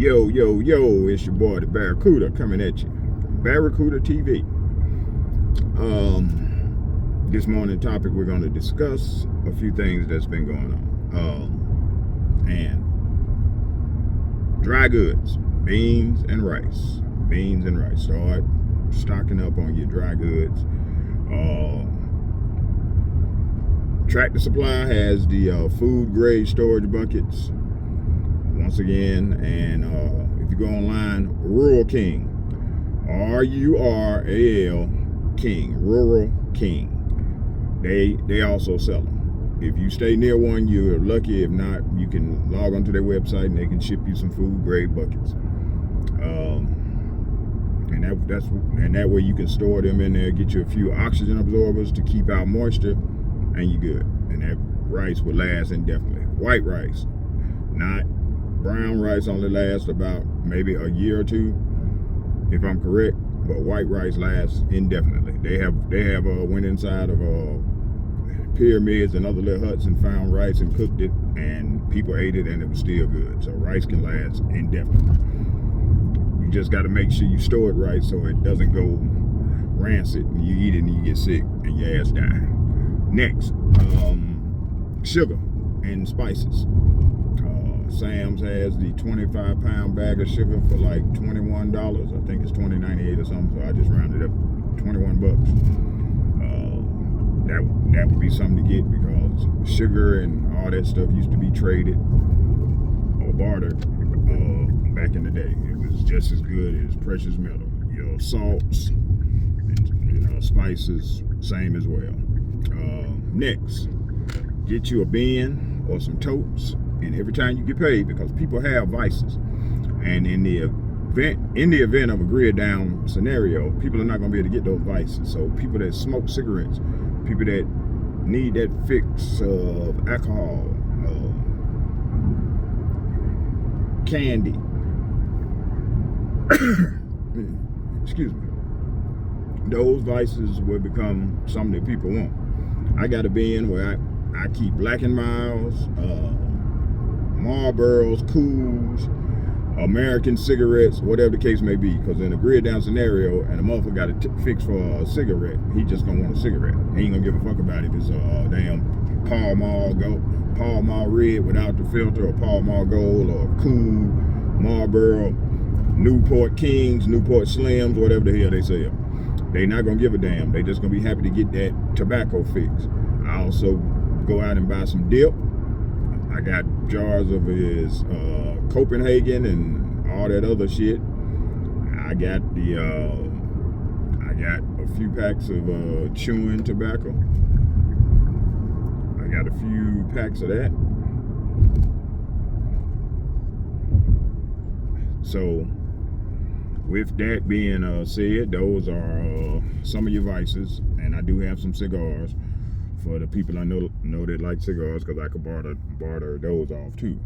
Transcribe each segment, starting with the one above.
Yo, yo, yo, it's your boy, the Barracuda, coming at you. Barracuda TV. This morning topic, we're going to discuss a few things that's been going on. And dry goods, beans and rice. Beans and rice. Start stocking up on your dry goods. Tractor Supply has the food grade storage buckets once again, and if you go online, Rural King, RURAL King, Rural King, they also sell them. If you stay near one, you're lucky. If not, you can log onto their website and they can ship you some food grade buckets. And that way you can store them in there, get you a few oxygen absorbers to keep out moisture, and you're good. And that rice will last indefinitely. White rice, not brown rice, only lasts about maybe a year or two, if I'm correct. But white rice lasts indefinitely. They have went inside of pyramids and other little huts and found rice and cooked it, and people ate it and it was still good. So rice can last indefinitely. You just got to make sure you store it right so it doesn't go rancid and you eat it and you get sick and your ass die. Next, sugar and spices. Sam's has the 25-pound bag of sugar for like $21. I think it's $20.98 or something. So I just rounded up 21 bucks. That would be something to get, because sugar and all that stuff used to be traded or bartered back in the day. It was just as good as precious metal. Your salts and spices, same as well. Next, get you a bin or some totes. And every time you get paid, because people have vices, and in the event of a grid down scenario, people are not going to be able to get those vices. So people that smoke cigarettes, people that need that fix of alcohol, candy, excuse me, those vices will become something that people want. I got a bin where I keep Black & Milds, Marlboros, Cools, American cigarettes, whatever the case may be. Because in a grid down scenario, and a motherfucker got a fix for a cigarette, he just gonna want a cigarette. He ain't gonna give a fuck about if it's a damn Pall Mall Red without the filter, or Pall Mall Gold, or Cool, Marlboro, Newport Kings, Newport Slims, whatever the hell they sell. They not gonna give a damn. They just gonna be happy to get that tobacco fix. I also go out and buy some dip. I got jars of his Copenhagen and all that other shit. I got a few packs of chewing tobacco. I got a few packs of that. So with that being said, those are some of your vices, and I do have some cigars for the people I know that like cigars, because I could barter those off too.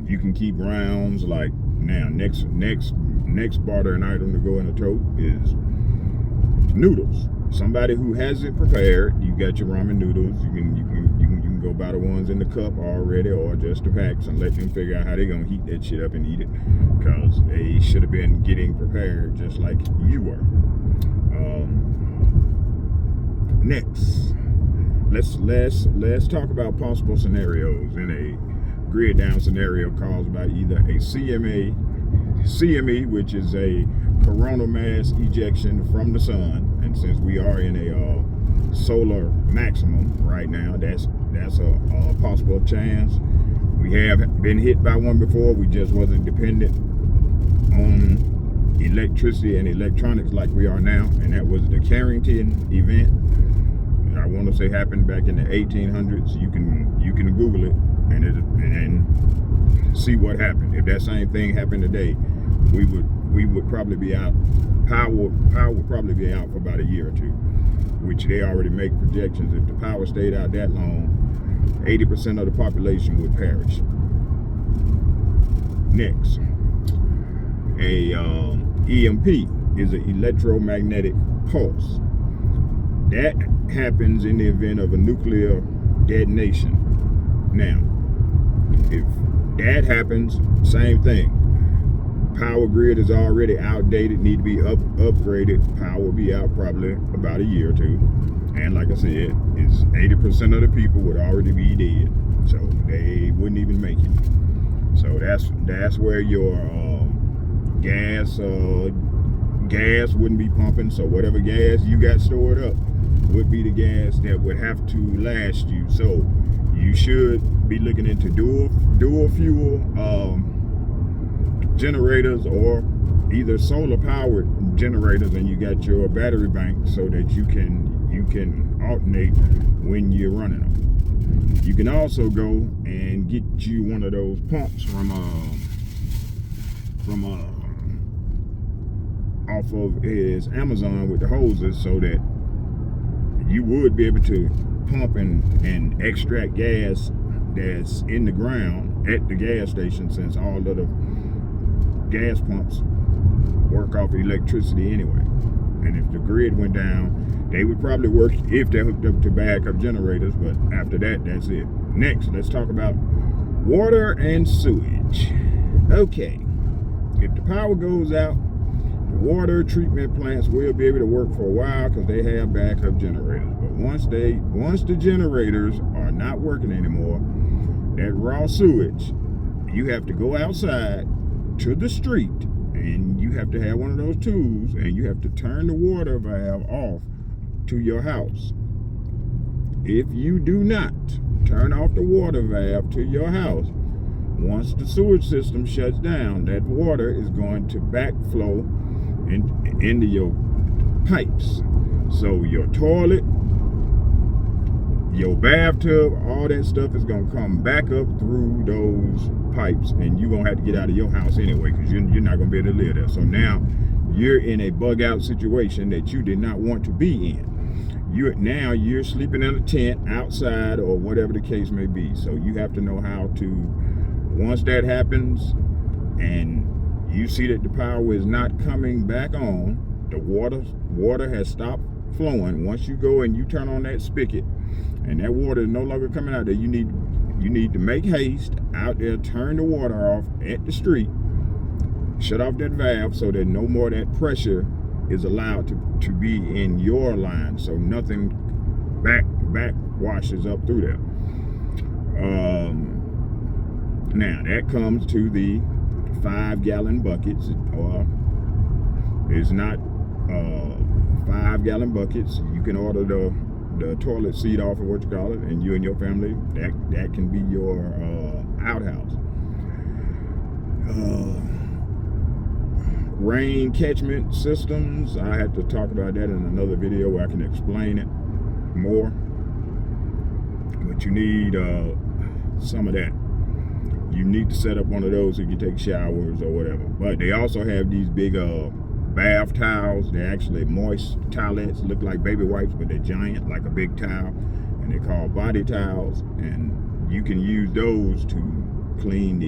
You can keep rounds. Like now, next bartering item to go in a tote is noodles. Somebody who has it prepared. You got your ramen noodles. You can go buy the ones in the cup already, or just the packs, and let them figure out how they're gonna heat that shit up and eat it, because they should have been getting prepared just like you were. Next, let's talk about possible scenarios in a grid down scenario caused by either a CME, which is a coronal mass ejection from the sun, and since we are in a solar maximum right now, that's a possible chance. We have been hit by one before. We just wasn't dependent on electricity and electronics like we are now, and that was the Carrington event. I want to say happened back in the 1800s. You can Google it and see what happened. If that same thing happened today, we would probably be out. Power would probably be out for about a year or two, which they already make projections. If the power stayed out that long, 80% of the population would perish. Next, a EMP is an electromagnetic pulse. That happens in the event of a nuclear detonation. Now, If that happens, same thing. Power grid is already outdated, need to be upgraded. Power will be out probably about a year or two. And like I said, it's 80% of the people would already be dead. So they wouldn't even make it. So that's where your gas wouldn't be pumping. So whatever gas you got stored up would be the gas that would have to last you. So you should be looking into dual fuel generators, or either solar powered generators, and you got your battery bank so that you can alternate when you're running them. You can also go and get you one of those pumps from off of his Amazon with the hoses, so that you would be able to pump and extract gas that's in the ground at the gas station, since all of the gas pumps work off electricity anyway. And if the grid went down, they would probably work if they're hooked up to backup generators, but after that, that's it. Next, let's talk about water and sewage. Okay, if the power goes out, the water treatment plants will be able to work for a while because they have backup generators. But once the generators are not working anymore, that raw sewage, you have to go outside to the street, and you have to have one of those tools, and you have to turn the water valve off to your house. If you do not turn off the water valve to your house, once the sewage system shuts down, that water is going to backflow into your pipes. So your toilet, your bathtub, all that stuff is going to come back up through those pipes, and you're going to have to get out of your house anyway, because you're not going to be able to live there. So now you're in a bug out situation that you did not want to be in. You're sleeping in a tent outside, or whatever the case may be. So you have to know how to, once that happens and you see that the power is not coming back on, the water has stopped flowing. Once you go and you turn on that spigot and that water is no longer coming out there, you need to make haste out there, turn the water off at the street, shut off that valve so that no more of that pressure is allowed to be in your line, so nothing back washes up through there. Now that comes to the 5-gallon buckets, or it's not 5-gallon buckets. You can order the toilet seat off of what you call it, and you and your family, that can be your outhouse. Rain catchment systems, I have to talk about that in another video where I can explain it more, but you need some of that. You need to set up one of those if you take showers or whatever. But they also have these big bath towels. They're actually moist towelettes, look like baby wipes, but they're giant, like a big towel, and they're called body towels. And you can use those to clean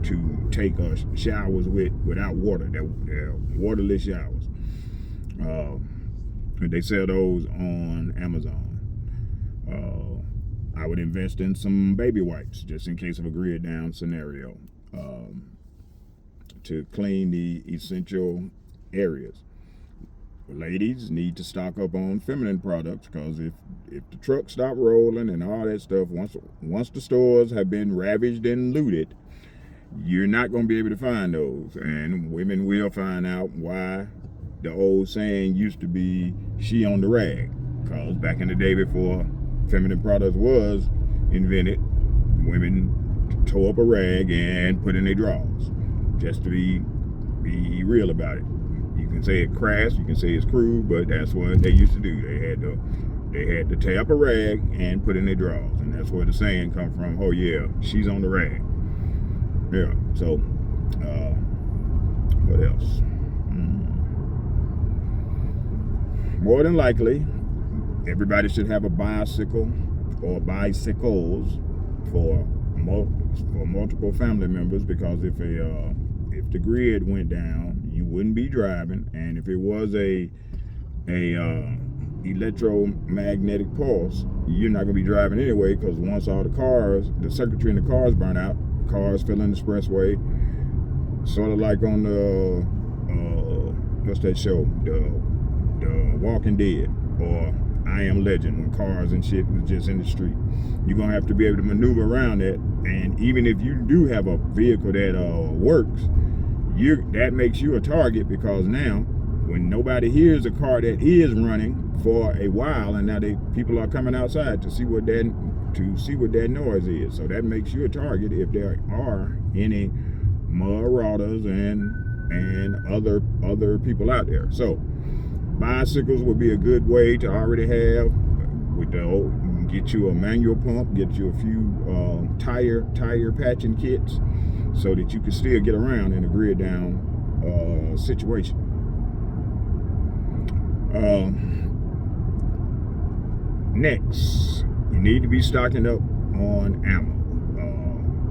to take showers without water. They're waterless showers. They sell those on Amazon. I would invest in some baby wipes just in case of a grid down scenario, to clean the essential areas. Ladies need to stock up on feminine products, because if the trucks stop rolling and all that stuff, once the stores have been ravaged and looted, you're not going to be able to find those. And women will find out why the old saying used to be, she on the rag. Because back in the day, before feminine products was invented, women tore up a rag and put in their drawers, just to be real about it. You can say it crass, you can say it's crude, but that's what they used to do. They had to tear up a rag and put in their drawers, and that's where the saying come from. Oh yeah, she's on the rag. Yeah. So what else? More than likely, everybody should have a bicycle or bicycles for multiple family members, because if the grid went down, you wouldn't be driving, and if it was a electromagnetic pulse, you're not going to be driving anyway, because once all the circuitry in the cars burn out, cars fill in the expressway, sort of like on the what's that show, the Walking Dead, or I Am Legend, when cars and shit was just in the street. You're going to have to be able to maneuver around that. And even if you do have a vehicle that works, that makes you a target, because now when nobody hears a car that is running for a while, and now people are coming outside to see what that noise is, so that makes you a target if there are any marauders and other people out there. So bicycles would be a good way to already have. Get you a manual pump, get you a few tire patching kits, so that you can still get around in a grid down situation. Next, you need to be stocking up on ammo.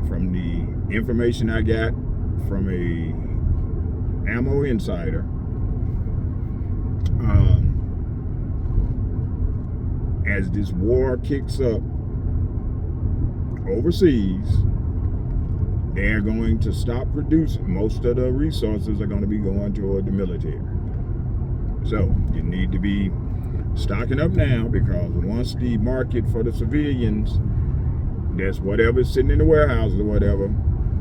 From the information I got from a ammo insider, as this war kicks up overseas, they're going to stop producing. Most of the resources are going to be going toward the military. So you need to be stocking up now, because once the market for the civilians, that's whatever's sitting in the warehouses or whatever,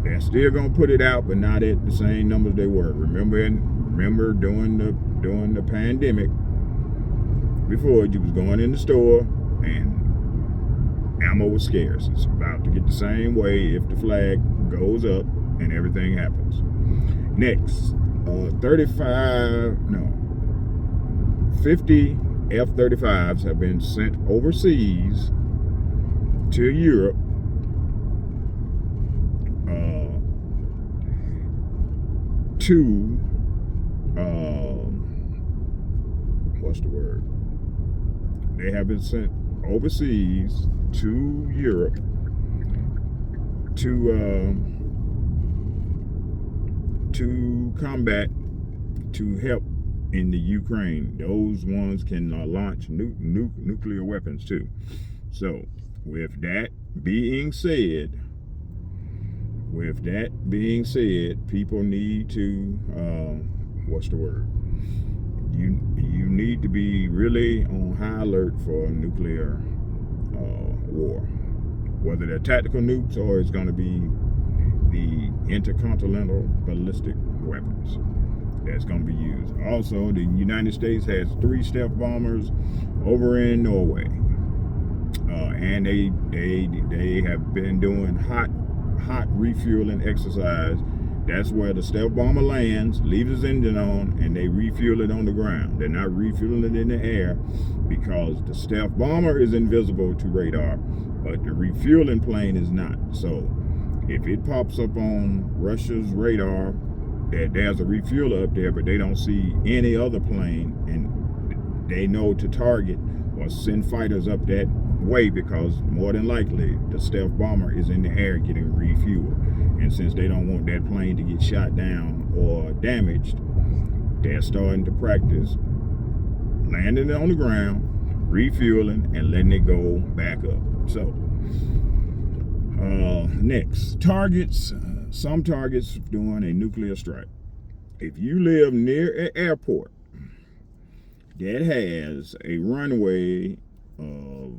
they're still going to put it out, but not at the same numbers they were. Remember during the pandemic, before, you was going in the store and ammo was scarce. It's about to get the same way if the flag goes up and everything happens. Next, 50 F-35s have been sent overseas to Europe They have been sent overseas to Europe to combat, to help in the Ukraine. Those ones can launch nuclear weapons too. So with that being said, people need to you need to be really on high alert for nuclear war, whether they're tactical nukes or it's going to be the intercontinental ballistic weapons that's going to be used. Also, the United States has 3 stealth bombers over in Norway, and they have been doing hot refueling exercise. That's where the stealth bomber lands, leaves its engine on, and they refuel it on the ground. They're not refueling it in the air, because the stealth bomber is invisible to radar, but the refueling plane is not. So if it pops up on Russia's radar that there's a refueler up there, but they don't see any other plane, and they know to target or send fighters up that way, because more than likely the stealth bomber is in the air getting refueled. And since they don't want that plane to get shot down or damaged, they're starting to practice landing it on the ground, refueling, and letting it go back up. So, next, targets. Some targets doing a nuclear strike. If you live near an airport that has a runway of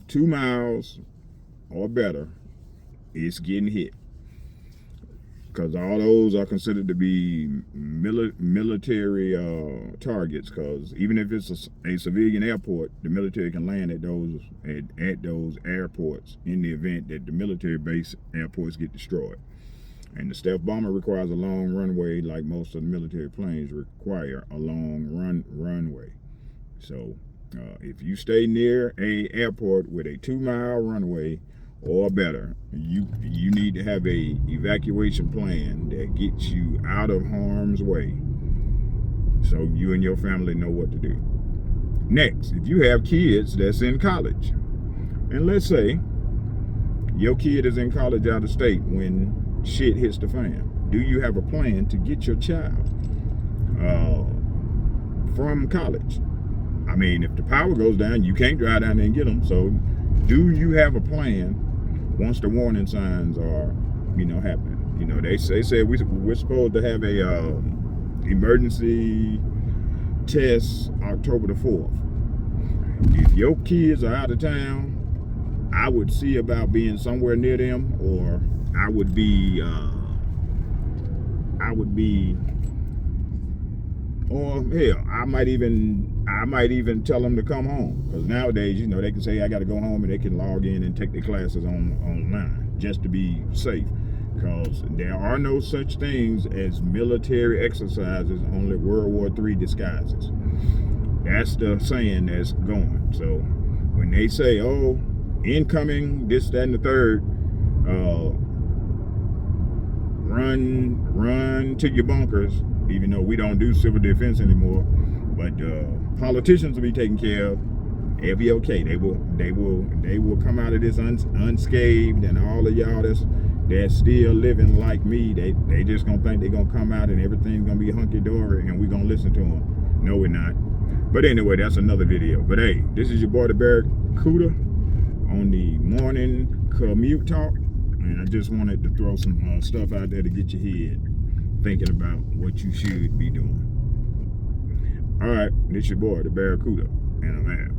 2 miles or better, it's getting hit, because all those are considered to be military targets. Because even if it's a civilian airport, the military can land at those airports in the event that the military base airports get destroyed. And the stealth bomber requires a long runway, like most of the military planes require a long runway. So if you stay near a airport with a 2-mile runway or better, you need to have a evacuation plan that gets you out of harm's way, so you and your family know what to do. Next, if you have kids that's in college, and let's say your kid is in college out of state when shit hits the fan, do you have a plan to get your child from college. I mean, if the power goes down, you can't drive down there and get them. So do you have a plan once the warning signs are, happening? They say we're supposed to have a emergency test October the 4th. If your kids are out of town, I would see about being somewhere near them, or I would be, or hell, I might even tell them to come home, because nowadays, they can say I got to go home, and they can log in and take their classes online just to be safe, because there are no such things as military exercises, only World War III disguises. That's the saying that's going. So when they say, oh, incoming, this, that, and the third, run to your bunkers, even though we don't do civil defense anymore, but politicians will be taken care of. It'll be okay. They will come out of this unscathed, and all of y'all that's still living like me, they just gonna think they're gonna come out and everything's gonna be hunky-dory and we're gonna listen to them. No, we're not. But anyway, that's another video. But hey, this is your boy the Barracuda on the morning commute talk, and I just wanted to throw some stuff out there to get your head thinking about what you should be doing. All right, this your boy the Barracuda, and I'm out.